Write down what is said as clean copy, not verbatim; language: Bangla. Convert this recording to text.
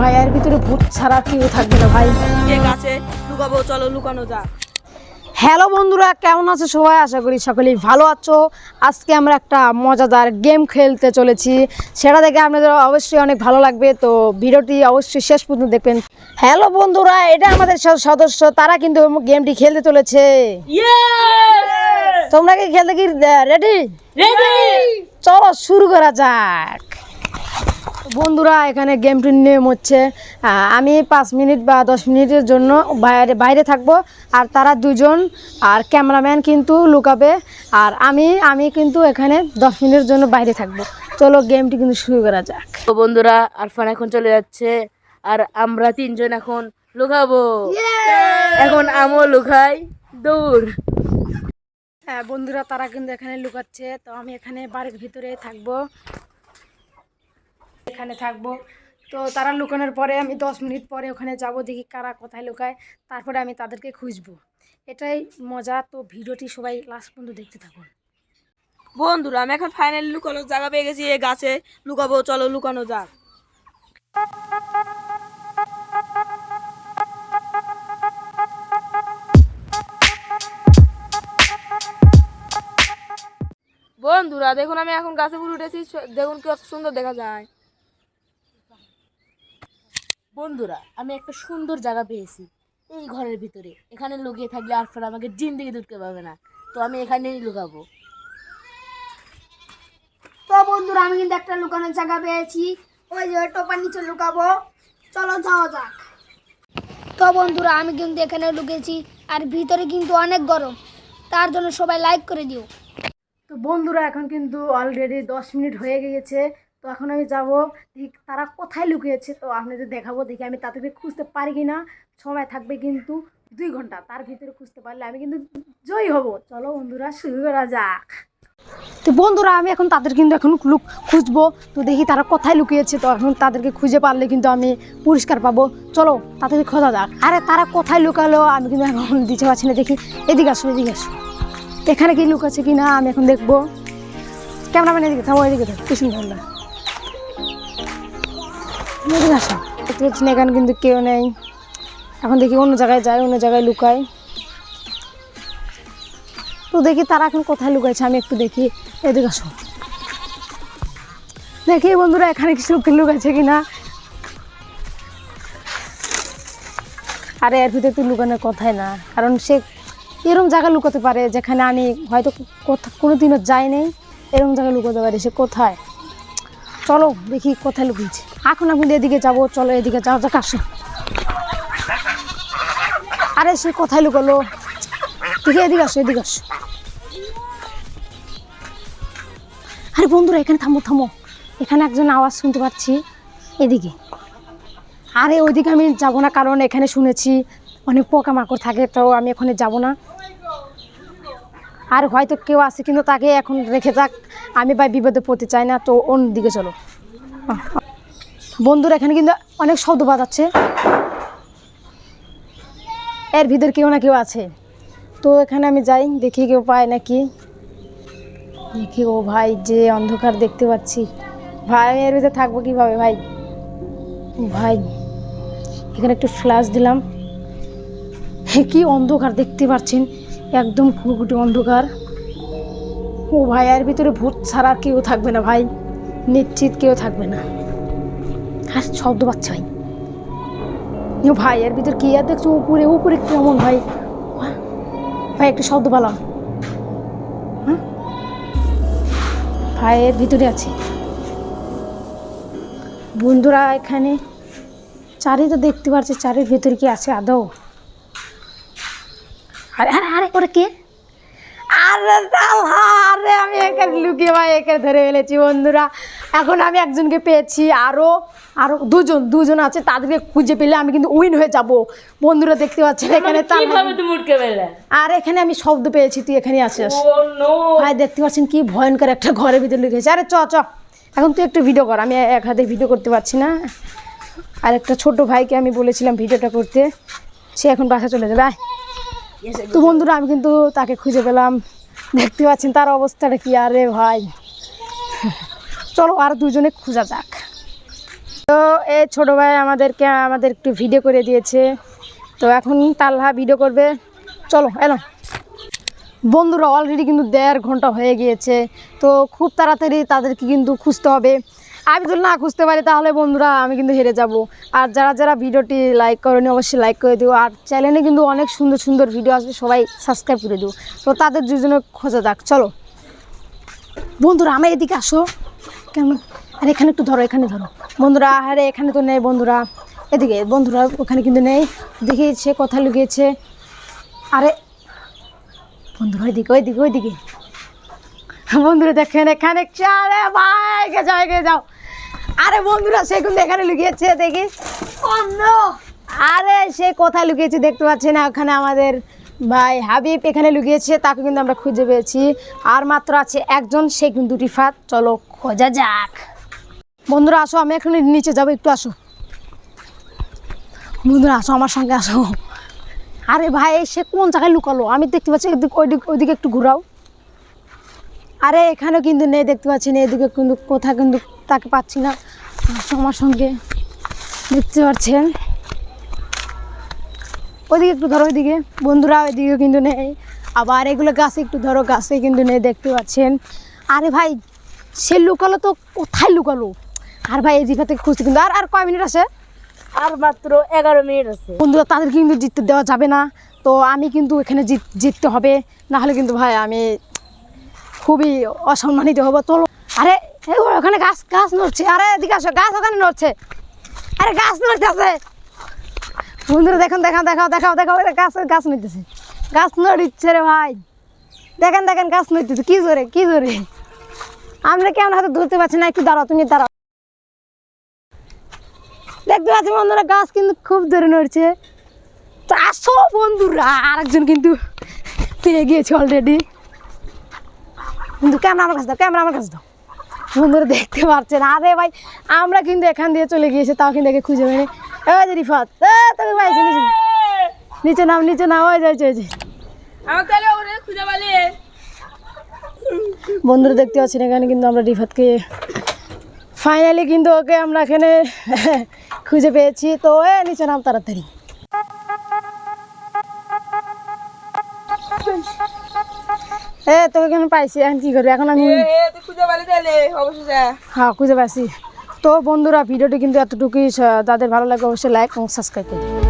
ভাই এর ভিতরে ভূত ছাড়া কেউ থাকবে না ভাই। ঠিক আছে লুকাবো, চলো লুকানো যাক। হ্যালো বন্ধুরা, কেমন আছো সবাই? আশা করি সকলেই ভালো আছো। আজকে আমরা একটা মজাদার গেম খেলতে চলেছি, সেটা দেখে আপনাদের অবশ্যই অনেক ভালো লাগবে। তো ভিডিওটি অবশ্যই শেষ পর্যন্ত দেখবেন। হ্যালো বন্ধুরা, এটা আমাদের সদস্য, তারা কিন্তু গেমটি খেলতে চলেছে। তোমরা কি খেলতে কি রেডি? চলো শুরু করা যাক। বন্ধুরা, এখানে গেমটির নিয়ম হচ্ছে আমি 5 মিনিট বা 10 মিনিটের জন্য বাইরে থাকবো, আর তারা দুজন আর ক্যামেরাম্যান কিন্তু লুকাবে, আর আমি কিন্তু এখানে 10 মিনিটের জন্য বাইরে থাকবো। চলো গেমটি কিন্তু শুরু করা যাক। তো বন্ধুরা, আরফান এখন চলে যাচ্ছে, আর আমরা তিনজন এখন লুকাবো। এখন আমও লুকাই, দৌড়। হ্যাঁ বন্ধুরা, তারা কিন্তু এখানে লুকাচ্ছে, তো আমি এখানে বাড়ির ভিতরে থাকবো, এখানে থাকবো। তো তারা লুকানোর পরে আমি 10 মিনিট পরে ওখানে যাব, দেখি কারা কোথায় লুকায়, তারপরে আমি তাদেরকে খুঁজবো। এটাই মজা। তো ভিডিওটি সবাই লাস্ট পর্যন্ত দেখতে থাকুন। বন্ধুরা, আমি এখন ফাইনালি লুকানোর জায়গা পেয়ে গেছি, এই গাছে লুকাবো, চলো লুকানো যাক। বন্ধুরা দেখুন, আমি এখন গাছে উপরে উঠেছি, দেখুন কি সুন্দর দেখা যায়। বন্ধুরা, আমি একটা সুন্দর জায়গা পেয়েছি এই ঘরের ভিতরে। এখানে লুকিয়ে থাকলে আরফান আমাকে জিন্দেগি ঢুকতে পারবে না, তো আমি এখানেই লুকাবো। তো বন্ধুরা, আমি কিন্তু একটা লুকানোর জায়গা পেয়েছি, ওই যে টোপার নিচে লুকাবো, চলো যাওয়া যাক। তো বন্ধুরা, আমি কিন্তু এখানে লুকিয়েছি, আর ভিতরে কিন্তু অনেক গরম, তার জন্য সবাই লাইক করে দিও। তো বন্ধুরা, এখন কিন্তু অলরেডি 10 মিনিট হয়ে গিয়েছে। তো এখন আমি যাব, দেখি তারা কোথায় লুকিয়েছে। তো আপনাদের দেখাবো, দেখি আমি তাদেরকে খুঁজতে পারি কি না। সময় থাকবে কিন্তু 2 ঘন্টা, তার ভিতরে খুঁজতে পারলে আমি কিন্তু জয়ী হব। চলো বন্ধুরা, শুরু করা যাক। তো বন্ধুরা, আমি এখন তাদের কিন্তু এখন খুঁজবো। তো দেখি তারা কোথায় লুকিয়েছে। তো এখন তাদেরকে খুঁজে পারলে কিন্তু আমি পুরস্কার পাবো। চলো তাদেরকে খোঁজা যাক। আরে তারা কোথায় লুকালো আমি কিন্তু এখন দিতে পারছি না। দেখি, এদিকে আসো, এদিকে আসো, এখানে কি লুকাচ্ছে কি না আমি এখন দেখবো। ক্যামেরাম্যান এদিকে থামো, এদিকে থাকো, কিছু না, এদিকে আসো। দেখতে পাচ্ছি না, এখানে কিন্তু কেউ নেই। এখন দেখি অন্য জায়গায় যাই, অন্য জায়গায় লুকাই। তো দেখি তারা এখন কোথায় লুকাইছে, আমি একটু দেখি। এদিকে আসো, দেখি বন্ধুরা এখানে কিছু লুকাইছে কিনা। আরে এর ভিতরে তো লুকানোর কথাই না, কারণ সে এরকম জায়গায় লুকাতে পারে যেখানে আমি হয়তো কোনোদিনও যাই নেই। এরকম জায়গায় লুকাতে পারে সে কোথায়। চলো দেখি কোথায় লুকিয়েছে। এখন আমি এদিকে যাবো, চলো এদিকে যাওয়া যাক, আসো। আরে সে কোথায় লুকালো, দেখি, এদিকে আসো, এদিকে আসো। আরে বন্ধুরা, এখানে থামো থামো, এখানে একজন আওয়াজ শুনতে পাচ্ছি, এদিকে। আরে ওইদিকে আমি যাব না, কারণ এখানে শুনেছি অনেক পোকামাকড় থাকে, তো আমি এখানে যাব না। আর হয়তো কেউ আছে, কিন্তু তাকে এখন রেখে যাক, আমি ভাই বিপদে পড়তে চাই না। তো অন্যদিকে চলো। বন্ধুরা, এখানে কিন্তু অনেক শব্দ বাজাচ্ছে, এর ভিতর কেউ না কেউ আছে। তো এখানে আমি যাই, দেখি কেউ পায় নাকি। দেখি, ও ভাই যে অন্ধকার দেখতে পাচ্ছি, ভাই আমি এর ভিতরে থাকবো কীভাবে ভাই। ভাই এখানে একটু ফ্ল্যাশ দিলাম, কি অন্ধকার দেখতে পাচ্ছেন, একদম ঘুটঘুটে অন্ধকার। ও ভাই, এর ভিতরে ভূত ছাড়া কেউ থাকবে না ভাই, নিশ্চিত কেউ থাকবে না। হ্যাঁ, শব্দ পাচ্ছে ভাই। ও ভাই, এর ভিতর কি আর দেখছো, উপরে উপরে কেমন ভাই। ভাই একটা শব্দ পেলাম, হ্যাঁ ভাই এর ভিতরে আছে। বন্ধুরা, এখানে চারি তো দেখতে পাচ্ছি, চারির ভিতরে কি আছে আদৌ। আরে আরে আরে, ওরা কে? আরে আরে, আমি এখানে লুকিয়ে ভাই একে ধরে ফেলেছি বন্ধুরা। এখন আমি একজনকে পেয়েছি, আরো আরো দুজন আছে, তাদেরকে খুঁজে পেলে আমি কিন্তু উইন হয়ে যাব। বন্ধুরা দেখতে পাচ্ছেন এখানে, আর এখানে আমি শব্দ পেয়েছি, তুই এখানে আছিস ভাই। দেখতে পাচ্ছেন কি ভয়ঙ্কর একটা ঘরের ভিতরে লুকিয়েছে। আরে চ চ, এখন তুই একটু ভিডিও কর, আমি এক হাতে ভিডিও করতে পারছি না। আর একটা ছোট ভাইকে আমি বলেছিলাম ভিডিওটা করতে, সে এখন বাসা চলে যাবে। তো বন্ধুরা, আমি কিন্তু তাকে খুঁজে পেলাম, দেখতে পাচ্ছেন তার অবস্থাটা কি। আরে ভাই, চলো আর দুজনে খোঁজা যাক। তো এই ছোটো ভাই আমাদের একটু ভিডিও করে দিয়েছে, তো এখন তালহা ভিডিও করবে। চলো এলো বন্ধুরা, অলরেডি কিন্তু 1.5 ঘন্টা হয়ে গিয়েছে, তো খুব তাড়াতাড়ি তাদেরকে কিন্তু খুঁজতে হবে। আমি যদি না খুঁজতে পারি তাহলে বন্ধুরা আমি কিন্তু হেরে যাব। আর যারা যারা ভিডিওটি লাইক করেনি অবশ্যই লাইক করে দিও, আর চ্যানেলে কিন্তু অনেক সুন্দর সুন্দর ভিডিও আসবে, সবাই সাবস্ক্রাইব করে দিও। তো তাদের দুজনে খোঁজা যাক। চলো বন্ধুরা আমার এদিকে আসো, কেমন? আর এখানে একটু ধরো, এখানে ধরো বন্ধুরা। আরে এখানে তো নেই বন্ধুরা, এদিকে বন্ধুরা, ওখানে কিন্তু নেই। দেখি সে কোথায় লুকিয়েছে। আরে বন্ধুরা ওইদিকে ওইদিকে ওইদিকে বন্ধুরা দেখেন এখানে। আরে ভাই এগিয়ে যাও। আরে বন্ধুরা সে কিন্তু এখানে লুকিয়েছে, দেখি। আরে সে কোথায় লুকিয়েছে দেখতে পাচ্ছি না। ওখানে আমাদের ভাই হাবিব এখানে লুকিয়েছে, তাকে কিন্তু আমরা খুঁজে পেয়েছি। আর মাত্র আছে একজন, সে কিন্তু রিফাত। চলো খোঁজা যাক। বন্ধুরা আসো, আমি এখন নিচে যাবো, একটু আসো বন্ধুরা, আসো আমার সঙ্গে আসো। আরে ভাই সে কোন জায়গায় লুকালো, আমি দেখতে পাচ্ছি ওইদিকে একটু ঘুরাও। আরে এখানেও কিন্তু নেই, দেখতে পাচ্ছি না। এদিকে কিন্তু কোথাও কিন্তু তাকে পাচ্ছি না। আসো আমার সঙ্গে, দেখতে পাচ্ছেন ওইদিকে একটু ধরো, ওইদিকে বন্ধুরা ওইদিকে কিন্তু নেই। আবার এগুলো গাছে একটু ধরো, গাছে কিন্তু নেই, দেখতে পাচ্ছেন। আরে ভাই সে লুকালো তো কোথায় লুকালো? আর ভাই এই দিকে থেকে খুঁজতে কিন্তু আর কয় মিনিট আছে? আর মাত্র 11 মিনিট আছে। বন্ধুরা তাদের কিন্তু জিততে দেওয়া যাবে না, তো আমি কিন্তু এখানে জিততে হবে, নাহলে কিন্তু ভাই আমি খুবই অসম্মানিত হবো। চলো। আরে ওখানে গাছ নড়ছে। আরে এদিকে আসো, গাছ ওখানে নড়ছে। আরে গাছ নড়তেছে বন্ধুরা, দেখেন দেখাও দেখাও দেখাও দেখাও, গাছ নড়তেছে, গাছ নড়ছে রে ভাই। দেখেন দেখেন গাছ নড়তেছে, কি জোরে কি জোরে। আমরা কেমন হাতে ধরতে পারছি না। একটু দাঁড়াও, তুমি দাঁড়াও। দেখতে পাচ্ছি বন্ধুরা গাছ কিন্তু খুব জোরে নড়ছে। তো আসো বন্ধুরা, আরেকজন কিন্তু পেয়ে গিয়েছে অলরেডি। কিন্তু ক্যামেরা আমার কাছে দাও, ক্যামেরা আমার কাছে দাও। বন্ধুরা দেখতে পাচ্ছেন। আরে ভাই আমরা কিন্তু এখান দিয়ে চলে গিয়েছি, তাও কিন্তু একে খুঁজে পেয়ে। ওই যে রিফাত, তোকে পাইছি, নিচে নাম, নিচে নাম। ওই যে বন্ধুরা দেখতে পাচ্ছেন এখানে কিন্তু আমরা রিফাতকে ফাইনালি কিন্তু ওকে আমরা এখানে খুঁজে পেয়েছি। তো নিচে নাম তাড়াতাড়ি। তোকে কেন পাইছি, এখন কি করবি? এখন আমি হ্যাঁ খুঁজে পাইছি। তো বন্ধুরা ভিডিওটি কিন্তু এতটুকুই। যাদের ভালো লাগে অবশ্যই লাইক এবং সাবস্ক্রাইব করুন।